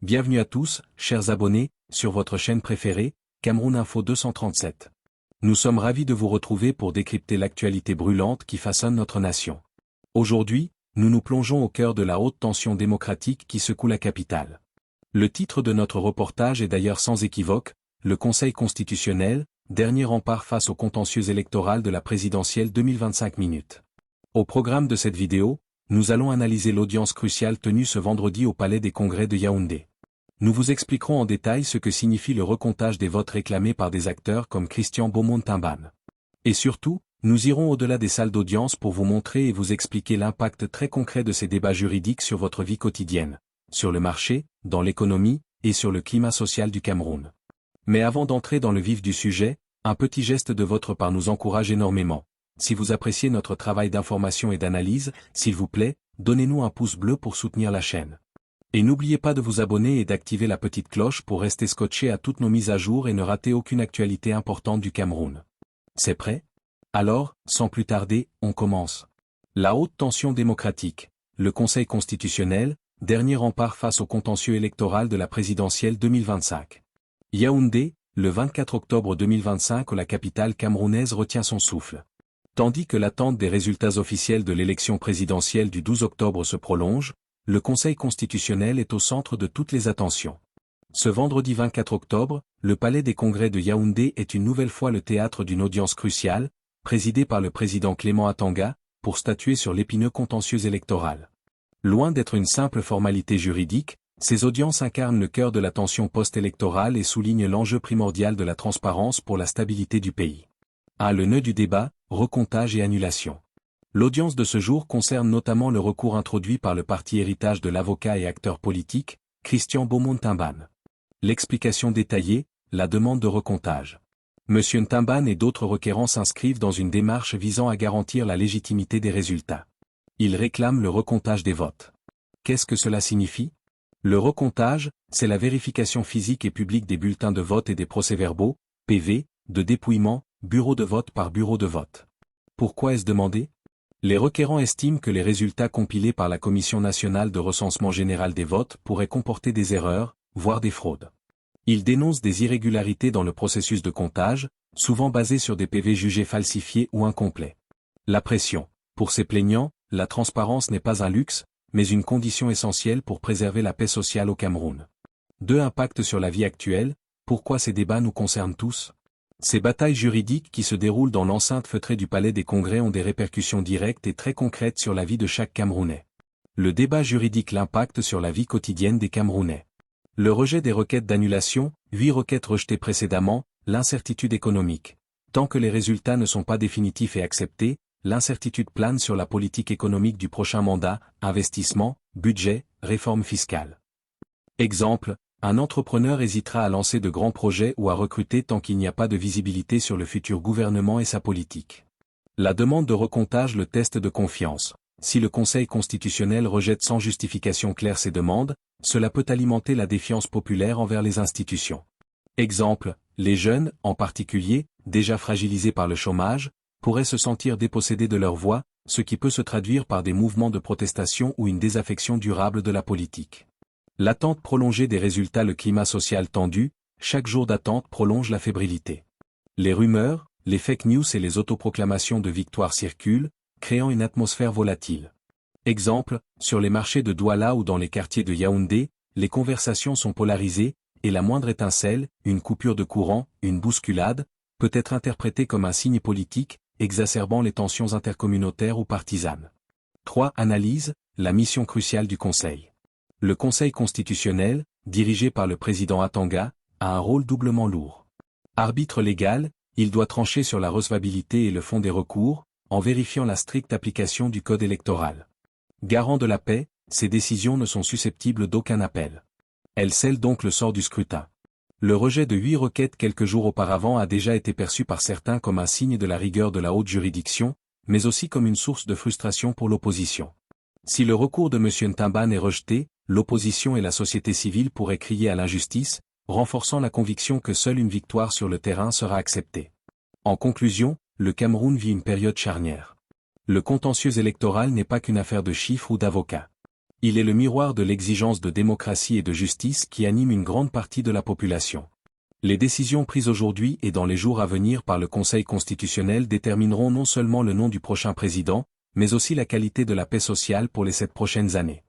Bienvenue à tous, chers abonnés, sur votre chaîne préférée, Cameroun Info 237. Nous sommes ravis de vous retrouver pour décrypter l'actualité brûlante qui façonne notre nation. Aujourd'hui, nous nous plongeons au cœur de la haute tension démocratique qui secoue la capitale. Le titre de notre reportage est d'ailleurs sans équivoque, le Conseil constitutionnel, dernier rempart face au contentieux électoral de la présidentielle 2025 minutes. Au programme de cette vidéo, nous allons analyser l'audience cruciale tenue ce vendredi au Palais des Congrès de Yaoundé. Nous vous expliquerons en détail ce que signifie le recomptage des votes réclamés par des acteurs comme Christian Beaumont-Timbane. Et surtout, nous irons au-delà des salles d'audience pour vous montrer et vous expliquer l'impact très concret de ces débats juridiques sur votre vie quotidienne, sur le marché, dans l'économie, et sur le climat social du Cameroun. Mais avant d'entrer dans le vif du sujet, un petit geste de votre part nous encourage énormément. Si vous appréciez notre travail d'information et d'analyse, s'il vous plaît, donnez-nous un pouce bleu pour soutenir la chaîne. Et n'oubliez pas de vous abonner et d'activer la petite cloche pour rester scotché à toutes nos mises à jour et ne rater aucune actualité importante du Cameroun. C'est prêt? Alors, sans plus tarder, on commence. La haute tension démocratique, le Conseil constitutionnel, dernier rempart face au contentieux électoral de la présidentielle 2025. Yaoundé, le 24 octobre 2025 la capitale camerounaise retient son souffle. Tandis que l'attente des résultats officiels de l'élection présidentielle du 12 octobre se prolonge, le Conseil constitutionnel est au centre de toutes les attentions. Ce vendredi 24 octobre, le Palais des Congrès de Yaoundé est une nouvelle fois le théâtre d'une audience cruciale, présidée par le président Clément Atanga, pour statuer sur l'épineux contentieux électoral. Loin d'être une simple formalité juridique, ces audiences incarnent le cœur de la tension post-électorale et soulignent l'enjeu primordial de la transparence pour la stabilité du pays. Le nœud du débat, recomptage et annulation. L'audience de ce jour concerne notamment le recours introduit par le parti héritage de l'avocat et acteur politique, Christian Beaumont-Timbane. L'explication détaillée, la demande de recomptage. Monsieur Ntimbane et d'autres requérants s'inscrivent dans une démarche visant à garantir la légitimité des résultats. Ils réclament le recomptage des votes. Qu'est-ce que cela signifie? Le recomptage, c'est la vérification physique et publique des bulletins de vote et des procès-verbaux, PV, de dépouillement, bureau de vote par bureau de vote. Pourquoi est-ce demandé? Les requérants estiment que les résultats compilés par la Commission nationale de recensement général des votes pourraient comporter des erreurs, voire des fraudes. Ils dénoncent des irrégularités dans le processus de comptage, souvent basées sur des PV jugés falsifiés ou incomplets. La pression. Pour ces plaignants, la transparence n'est pas un luxe, mais une condition essentielle pour préserver la paix sociale au Cameroun. Impact sur la vie actuelle, pourquoi ces débats nous concernent tous? Ces batailles juridiques qui se déroulent dans l'enceinte feutrée du Palais des Congrès ont des répercussions directes et très concrètes sur la vie de chaque Camerounais. Le débat juridique l'impact sur la vie quotidienne des Camerounais. Le rejet des requêtes d'annulation, 8 requêtes rejetées précédemment, l'incertitude économique. Tant que les résultats ne sont pas définitifs et acceptés, l'incertitude plane sur la politique économique du prochain mandat, investissement, budget, réforme fiscale. Exemple, un entrepreneur hésitera à lancer de grands projets ou à recruter tant qu'il n'y a pas de visibilité sur le futur gouvernement et sa politique. La demande de recomptage le test de confiance. Si le Conseil constitutionnel rejette sans justification claire ces demandes, cela peut alimenter la défiance populaire envers les institutions. Exemple, les jeunes, en particulier, déjà fragilisés par le chômage, pourraient se sentir dépossédés de leur voix, ce qui peut se traduire par des mouvements de protestation ou une désaffection durable de la politique. L'attente prolongée des résultats. Le climat social tendu, chaque jour d'attente prolonge la fébrilité. Les rumeurs, les fake news et les autoproclamations de victoire circulent, créant une atmosphère volatile. Exemple, sur les marchés de Douala ou dans les quartiers de Yaoundé, les conversations sont polarisées, et la moindre étincelle, une coupure de courant, une bousculade, peut être interprétée comme un signe politique, exacerbant les tensions intercommunautaires ou partisanes. Analyse, la mission cruciale du Conseil. Le Conseil constitutionnel, dirigé par le président Atanga, a un rôle doublement lourd. Arbitre légal, il doit trancher sur la recevabilité et le fond des recours, en vérifiant la stricte application du code électoral. Garant de la paix, ces décisions ne sont susceptibles d'aucun appel. Elles scellent donc le sort du scrutin. Le rejet de 8 requêtes quelques jours auparavant a déjà été perçu par certains comme un signe de la rigueur de la haute juridiction, mais aussi comme une source de frustration pour l'opposition. Si le recours de M. Ntimbane est rejeté, l'opposition et la société civile pourraient crier à l'injustice, renforçant la conviction que seule une victoire sur le terrain sera acceptée. En conclusion, le Cameroun vit une période charnière. Le contentieux électoral n'est pas qu'une affaire de chiffres ou d'avocats. Il est le miroir de l'exigence de démocratie et de justice qui anime une grande partie de la population. Les décisions prises aujourd'hui et dans les jours à venir par le Conseil constitutionnel détermineront non seulement le nom du prochain président, mais aussi la qualité de la paix sociale pour les 7 prochaines années.